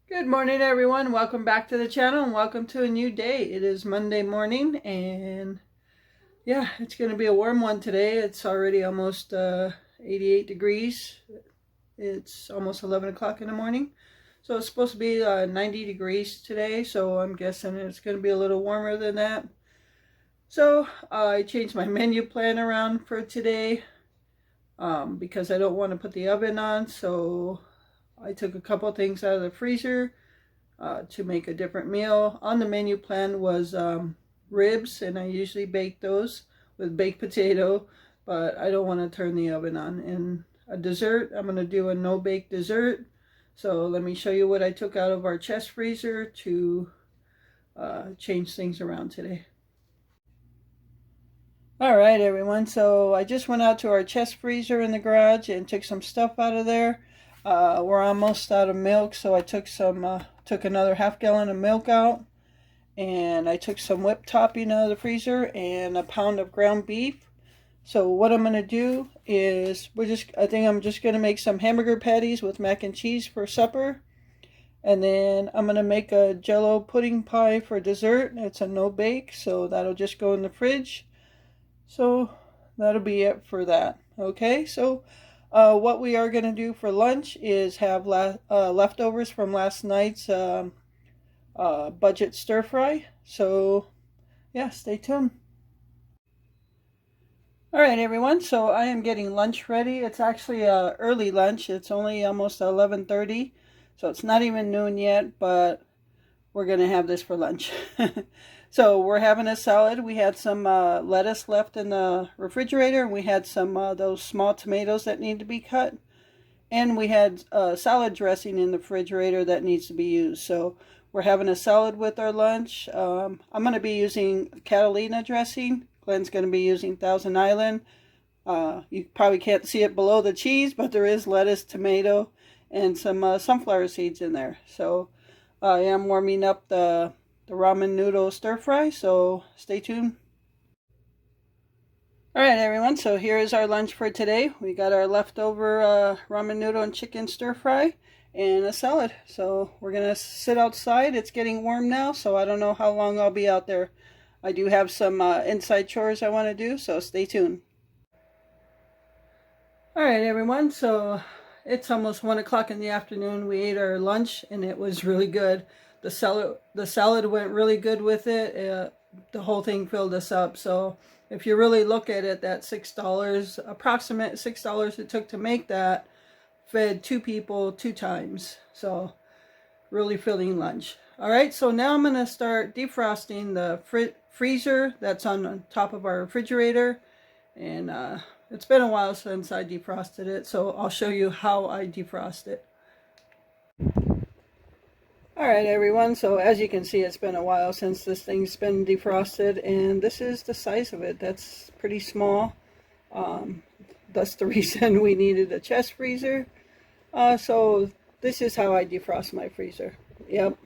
Good morning, everyone. Welcome back to the channel and welcome to a new day. It is Monday morning and yeah, it's going to be a warm one today. It's already almost 88 degrees. It's almost 11 o'clock in the morning. So it's supposed to be 90 degrees today. So I'm guessing it's going to be a little warmer than that. So I changed my menu plan around for today because I don't want to put the oven on. So I took a couple things out of the freezer to make a different meal. On the menu plan was ribs, and I usually bake those with baked potato, but I don't want to turn the oven on. And a dessert, I'm going to do a no-bake dessert. So let me show you what I took out of our chest freezer to change things around today. All right, everyone. So I just went out to our chest freezer in the garage and took some stuff out of there. We're almost out of milk, so I took another half gallon of milk out, and I took some whipped topping out of the freezer and a pound of ground beef. So what I'm gonna do is I think I'm just gonna make some hamburger patties with mac and cheese for supper, and then I'm gonna make a Jello pudding pie for dessert. It's a no bake, so that'll just go in the fridge. So that'll be it for that. Okay, so what we are going to do for lunch is have leftovers from last night's budget stir fry. So yeah, stay tuned. All right, everyone. So I am getting lunch ready. It's actually early lunch. It's only almost 11:30, so it's not even noon yet, but we're going to have this for lunch. So we're having a salad. We had some lettuce left in the refrigerator, and we had some those small tomatoes that need to be cut. And we had salad dressing in the refrigerator that needs to be used. So we're having a salad with our lunch. I'm going to be using Catalina dressing. Glenn's going to be using Thousand Island. You probably can't see it below the cheese, but there is lettuce, tomato, and some sunflower seeds in there. So I am warming up the ramen noodle stir fry, so stay tuned. All right, everyone, so here is our lunch for today. We got our leftover ramen noodle and chicken stir fry and a salad. So we're gonna sit outside. It's getting warm now, so I don't know how long I'll be out there. I do have some inside chores I want to do, so stay tuned. All right, everyone, so it's almost 1 o'clock in the afternoon. We ate our lunch and it was really good. The salad went really good with it. The whole thing filled us up. So if you really look at it, that $6, approximate $6 it took to make that, fed 2 people 2 times. So really filling lunch. All right, so now I'm going to start defrosting the freezer that's on top of our refrigerator. And it's been a while since I defrosted it, so I'll show you how I defrost it. Alright, everyone, so as you can see, it's been a while since this thing's been defrosted, and this is the size of it. That's pretty small. That's the reason we needed a chest freezer. So this is how I defrost my freezer. Yep.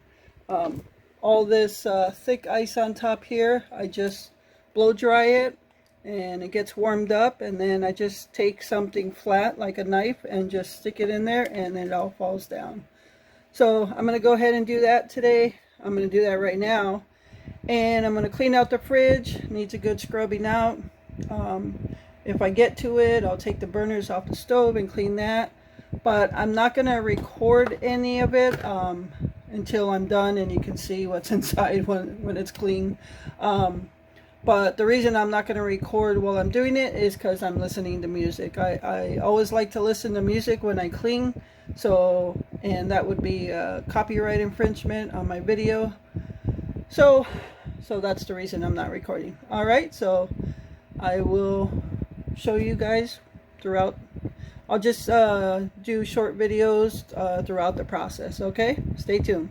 All this thick ice on top here, I just blow dry it, and it gets warmed up, and then I just take something flat like a knife and just stick it in there, and then it all falls down. So I'm going to go ahead and do that today. I'm going to do that right now. And I'm going to clean out the fridge. It needs a good scrubbing out. If I get to it, I'll take the burners off the stove and clean that. But I'm not going to record any of it until I'm done and you can see what's inside when it's clean. But the reason I'm not going to record while I'm doing it is because I'm listening to music. I always like to listen to music when I clean. So, and that would be a copyright infringement on my video. So that's the reason I'm not recording. All right, so I will show you guys throughout. I'll just do short videos throughout the process, okay? Stay tuned.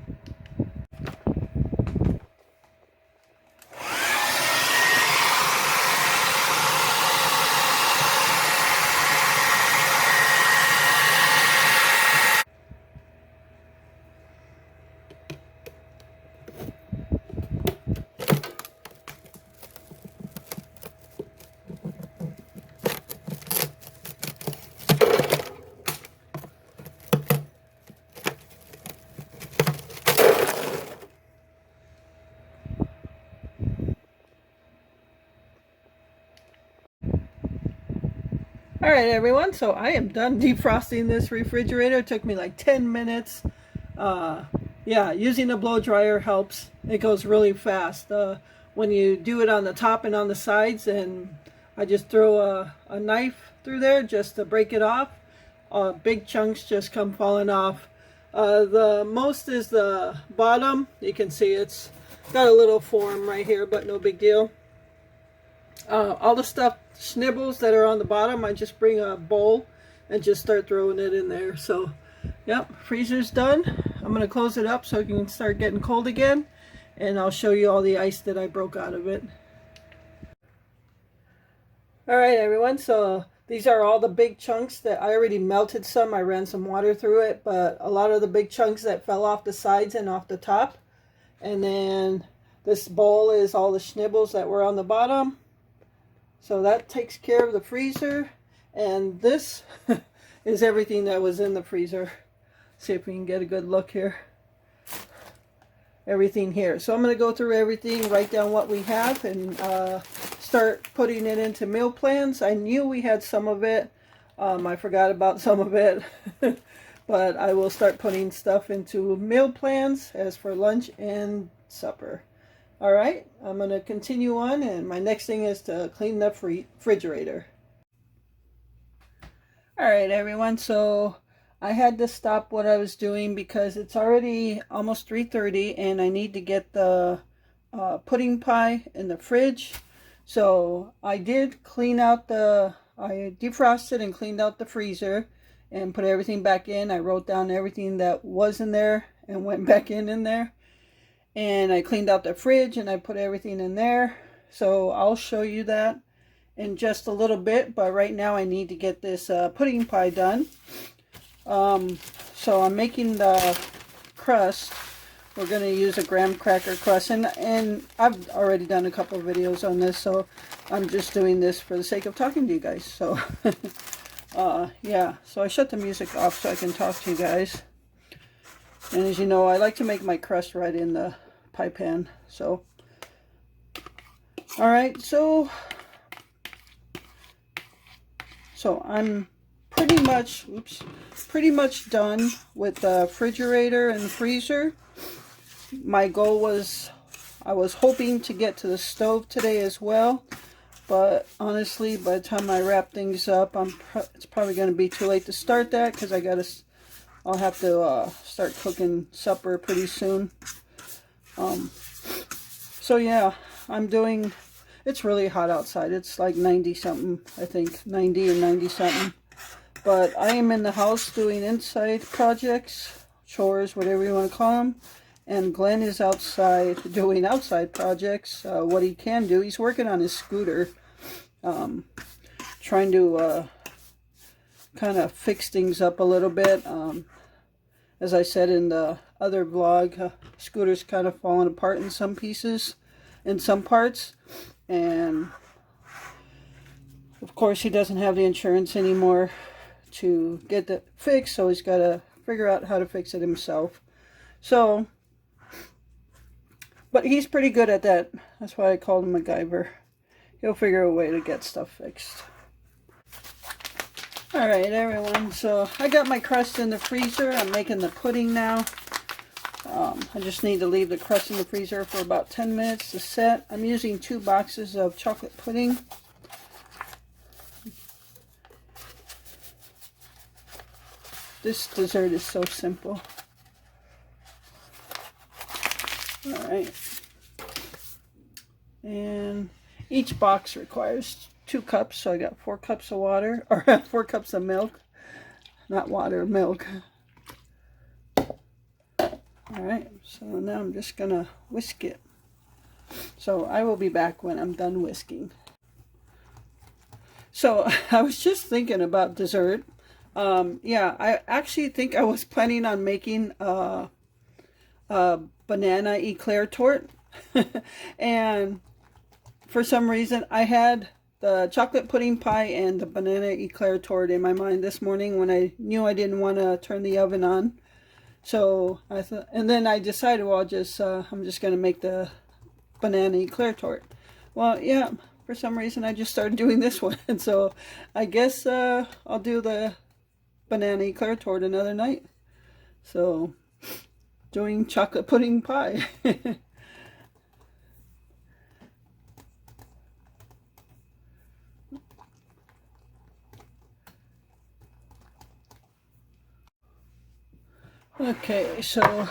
All right, everyone, so I am done defrosting this refrigerator. It took me like 10 minutes. Yeah, using a blow dryer helps. It goes really fast. When you do it on the top and on the sides, and I just throw a knife through there just to break it off, big chunks just come falling off. The most is the bottom. You can see it's got a little form right here, but no big deal. All the stuff, snibbles that are on the bottom, I just bring a bowl and just start throwing it in there. So, yep, freezer's done. I'm going to close it up so it can start getting cold again. And I'll show you all the ice that I broke out of it. Alright everyone, so these are all the big chunks that I already melted some. I ran some water through it, but a lot of the big chunks that fell off the sides and off the top. And then this bowl is all the snibbles that were on the bottom. So that takes care of the freezer. And this is everything that was in the freezer. See if we can get a good look here. Everything here. So I'm going to go through everything, write down what we have, and start putting it into meal plans. I knew we had some of it. I forgot about some of it. But I will start putting stuff into meal plans as for lunch and supper. Alright, I'm going to continue on, and my next thing is to clean the refrigerator. Alright everyone, so I had to stop what I was doing because it's already almost 3:30 and I need to get the pudding pie in the fridge. So I did clean out I defrosted and cleaned out the freezer and put everything back in. I wrote down everything that was in there and went back in there. And I cleaned out the fridge and I put everything in there. So I'll show you that in just a little bit. But right now I need to get this pudding pie done. So I'm making the crust. We're going to use a graham cracker crust. And I've already done a couple of videos on this. So I'm just doing this for the sake of talking to you guys. So yeah. So I shut the music off so I can talk to you guys. And as you know, I like to make my crust right in the pie pan. So, alright, so I'm pretty much done with the refrigerator and freezer. My goal was, I was hoping to get to the stove today as well, but honestly, by the time I wrap things up, it's probably going to be too late to start that because I'll have to start cooking supper pretty soon. So yeah, it's really hot outside. It's like 90 something, I think, 90 or 90 something. But I am in the house doing inside projects, chores, whatever you want to call them. And Glenn is outside doing outside projects, what he can do. He's working on his scooter, trying to kind of fix things up a little bit. As I said in the other vlog, scooter's kind of falling apart in some pieces, in some parts. And of course he doesn't have the insurance anymore to get that fixed, so he's got to figure out how to fix it himself. So, but he's pretty good at that. That's why I called him MacGyver. He'll figure a way to get stuff fixed. Alright everyone, so I got my crust in the freezer. I'm making the pudding now. I just need to leave the crust in the freezer for about 10 minutes to set. I'm using 2 boxes of chocolate pudding. This dessert is so simple. Alright. And each box requires 2 cups, so I got 4 cups of water, or 4 cups of milk. Not water, milk. Alright, so now I'm just going to whisk it. So I will be back when I'm done whisking. So I was just thinking about dessert. Yeah, I actually think I was planning on making a banana eclair tort. And for some reason I had the chocolate pudding pie and the banana eclair tort in my mind this morning when I knew I didn't want to turn the oven on. So I thought, and then I decided, well, I'm just going to make the banana eclair tort. Well, yeah, for some reason I just started doing this one. And so I guess I'll do the banana eclair toward another night. So doing chocolate pudding pie. Okay, so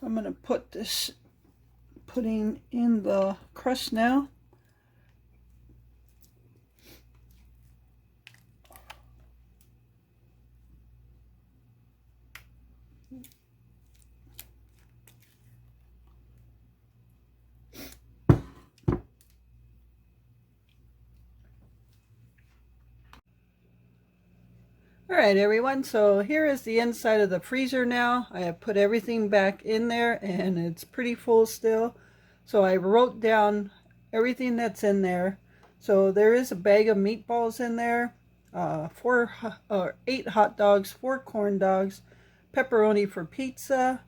I'm gonna put this pudding in the crust now. Alright everyone, so here is the inside of the freezer now. I have put everything back in there and it's pretty full still. So I wrote down everything that's in there. So there is a bag of meatballs in there, 8 hot dogs, 4 corn dogs, pepperoni for pizza.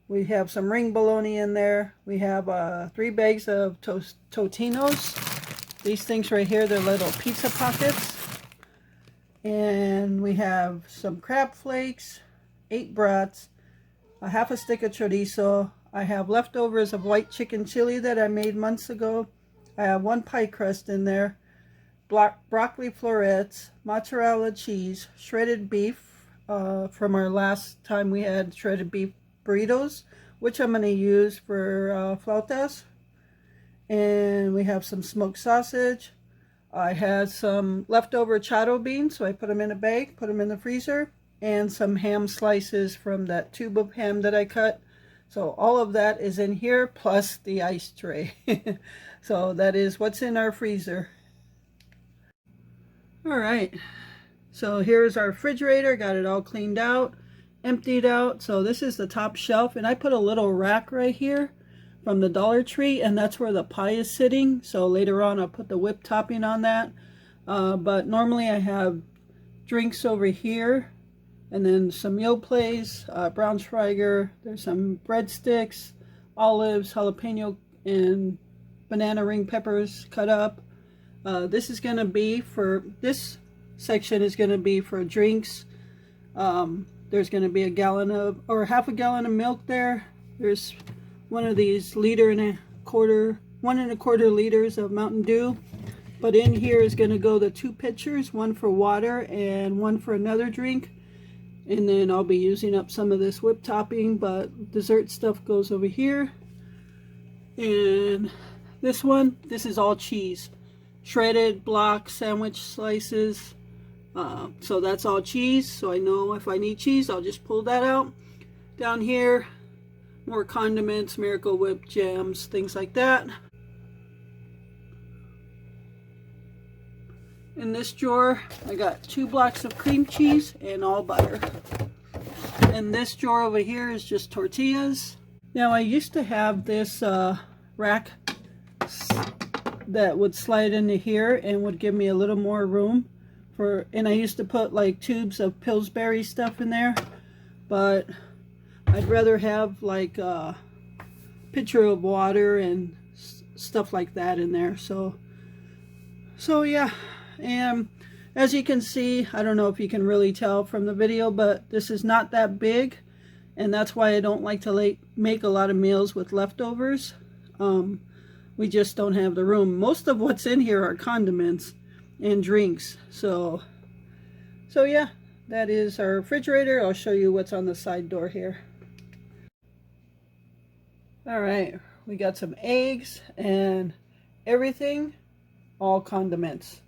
We have some ring bologna in there. We have 3 bags of Totinos. These things right here, they're little pizza pockets. And we have some crab flakes, 8 brats, a half a stick of chorizo. I have leftovers of white chicken chili that I made months ago. I have 1 pie crust in there, broccoli florets, mozzarella cheese, shredded beef from our last time we had shredded beef burritos, which I'm going to use for flautas. And we have some smoked sausage. I had some leftover chado beans, so I put them in a bag, put them in the freezer, and some ham slices from that tube of ham that I cut. So all of that is in here, plus the ice tray. So that is what's in our freezer. All right, so here's our refrigerator. Got it all cleaned out, emptied out. So this is the top shelf, and I put a little rack right here from the Dollar Tree, and that's where the pie is sitting. So later on I'll put the whipped topping on that. But normally I have drinks over here, and then some Yoplait, Braunschweiger. There's some breadsticks, olives, jalapeno, and banana ring peppers cut up. This is going to be for, this section is going to be for drinks. There's going to be a gallon of, or half a gallon of milk there. There's one of these 1 1/4 liters of Mountain Dew. But in here is going to go the 2 pitchers, one for water and one for another drink. And then I'll be using up some of this whipped topping, but dessert stuff goes over here. And this one, this is all cheese. Shredded block sandwich slices. So that's all cheese. So I know if I need cheese, I'll just pull that out. Down here, more condiments, Miracle Whip, jams, things like that. In this drawer, I got 2 blocks of cream cheese and all butter. And this drawer over here is just tortillas. Now I used to have this rack that would slide into here and would give me a little more room for, and I used to put like tubes of Pillsbury stuff in there, but I'd rather have like a pitcher of water and stuff like that in there. So yeah, and as you can see, I don't know if you can really tell from the video, but this is not that big, and that's why I don't like to make a lot of meals with leftovers. We just don't have the room. Most of what's in here are condiments and drinks. So yeah, that is our refrigerator. I'll show you what's on the side door here. All right, we got some eggs and everything, all condiments.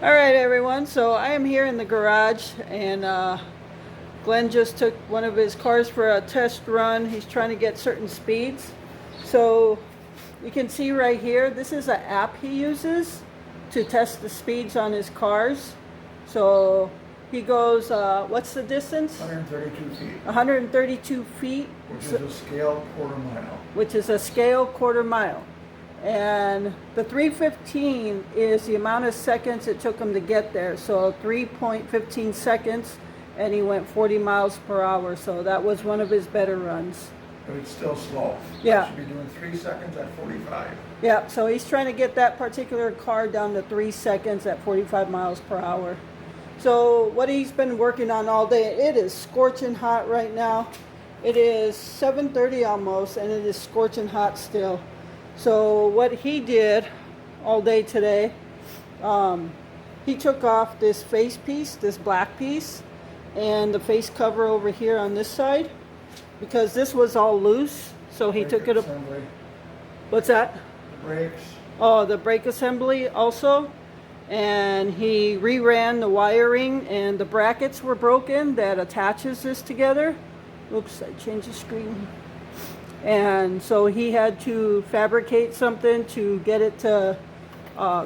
All right, everyone, so I am here in the garage, and Glenn just took one of his cars for a test run. He's trying to get certain speeds. So you can see right here, this is an app he uses to test the speeds on his cars. So he goes, what's the distance? 132 feet. 132 feet. Which is a scale quarter mile. Which is a scale quarter mile. And the 3:15 is the amount of seconds it took him to get there. So 3.15 seconds, and he went 40 miles per hour. So that was one of his better runs. but it's still slow. Yeah. I should be doing 3 seconds at 45. Yeah, so he's trying to get that particular car down to 3 seconds at 45 miles per hour. So what he's been working on all day, it is scorching hot right now. It is 7:30 almost, and it is scorching hot still. So what he did all day today, he took off this face piece, this black piece, and the face cover over here on this side, because this was all loose. So he took it up. Assembly, What's that? brakes, Oh, the brake assembly also. And he reran the wiring, and the brackets were broken that attaches this together. Oops, I changed the screen. And so he had to fabricate something to get it to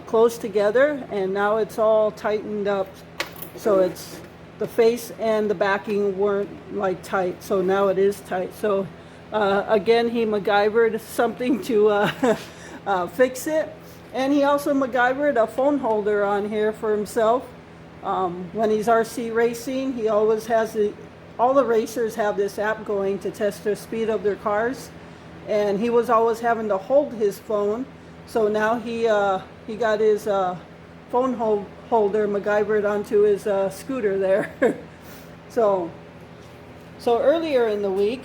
close together, and now it's all tightened up. So it's the face and the backing weren't like tight, so now it is tight. So again, he MacGyvered something to fix it. And he also MacGyvered a phone holder on here for himself. When he's RC racing, he always has all the racers have this app going to test the speed of their cars. And he was always having to hold his phone. So now he got his phone holder MacGyvered onto his scooter there. So earlier in the week,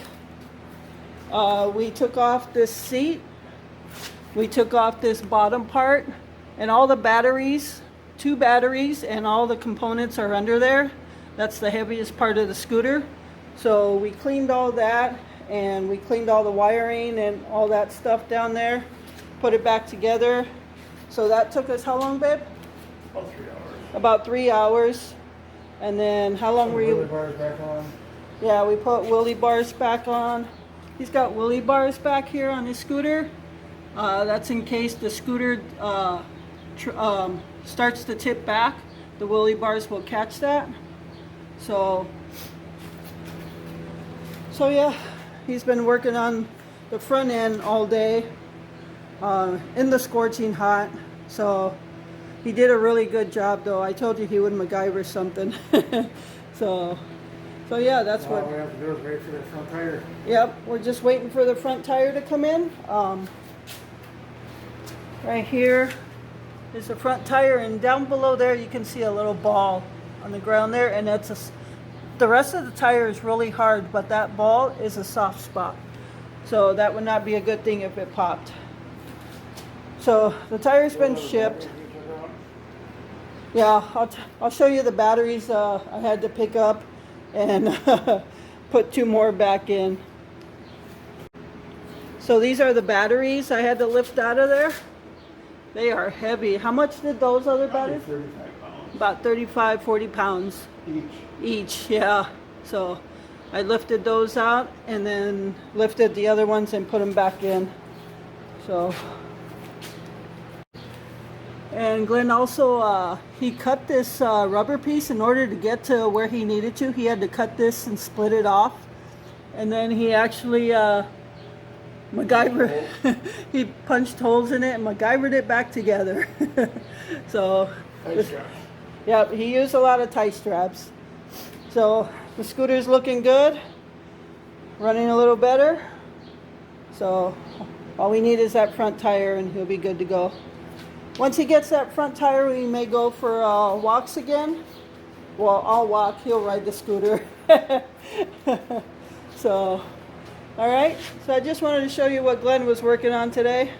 we took off this seat. We took off this bottom part, and all the batteries, 2 batteries, and all the components are under there. That's the heaviest part of the scooter. So we cleaned all that, and we cleaned all the wiring and all that stuff down there, put it back together. So that took us how long, babe? about 3 hours. About 3 hours. And then how long were Wheelie you? bars back on. Yeah, we put wheelie bars back on. He's got wheelie bars back here on his scooter. That's in case the scooter starts to tip back. The wheelie bars will catch that. So yeah, he's been working on the front end all day in the scorching hot. So he did a really good job, though. I told you he would MacGyver something. so yeah, that's All what. we have to do is wait for the front tire. Yep, we're just waiting for the front tire to come in. Right here is the front tire, and down below there you can see a little ball on the ground there, and the rest of the tire is really hard, but that ball is a soft spot. So that would not be a good thing if it popped. So the tire's been shipped. Yeah, I'll show you the batteries I had to pick up and put 2 more back in. So these are the batteries I had to lift out of there. They are heavy. How much did those other batteries? 35 pounds. About 35, 40 pounds each, yeah. So I lifted those out and then lifted the other ones and put them back in. So, and Glenn also, he cut this rubber piece in order to get to where he needed to. He had to cut this and split it off. And then he actually MacGyver, he punched holes in it and MacGyvered it back together. So, yeah, he used a lot of tie straps. So the scooter's looking good, running a little better. So all we need is that front tire and he'll be good to go. Once he gets that front tire, we may go for walks again. Well, I'll walk, he'll ride the scooter. So, all right, so I just wanted to show you what Glenn was working on today.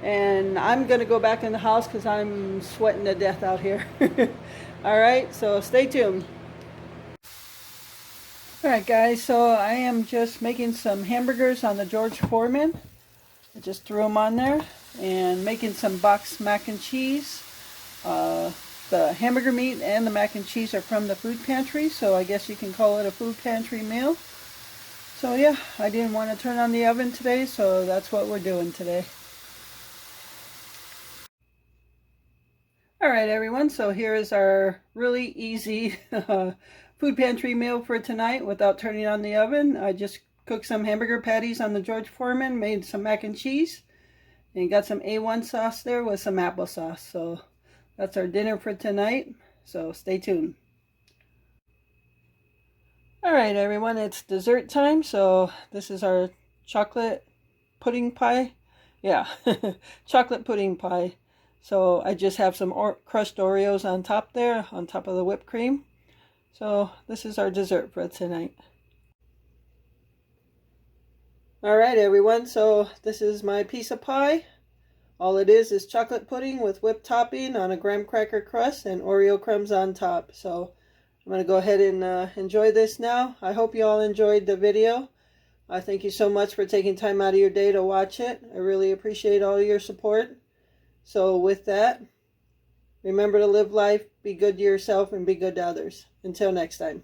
And I'm going to go back in the house because I'm sweating to death out here. All right, so stay tuned. All right, guys, so I am just making some hamburgers on the George Foreman. I just threw them on there. And making some boxed mac and cheese. The hamburger meat and the mac and cheese are from the food pantry, so I guess you can call it a food pantry meal. So yeah, I didn't want to turn on the oven today, so that's what we're doing today. Alright everyone, so here is our really easy food pantry meal for tonight without turning on the oven. I just cooked some hamburger patties on the George Foreman, made some mac and cheese, and got some A1 sauce there with some applesauce. So that's our dinner for tonight, so stay tuned. All right, everyone, it's dessert time. So this is our chocolate pudding pie. Yeah, chocolate pudding pie. So I just have some crushed Oreos on top there, on top of the whipped cream. So this is our dessert for tonight. All right, everyone, so this is my piece of pie. All it is chocolate pudding with whipped topping on a graham cracker crust and Oreo crumbs on top. So I'm going to go ahead and enjoy this now. I hope you all enjoyed the video. I thank you so much for taking time out of your day to watch it. I really appreciate all your support. So with that, remember to live life, be good to yourself, and be good to others. Until next time.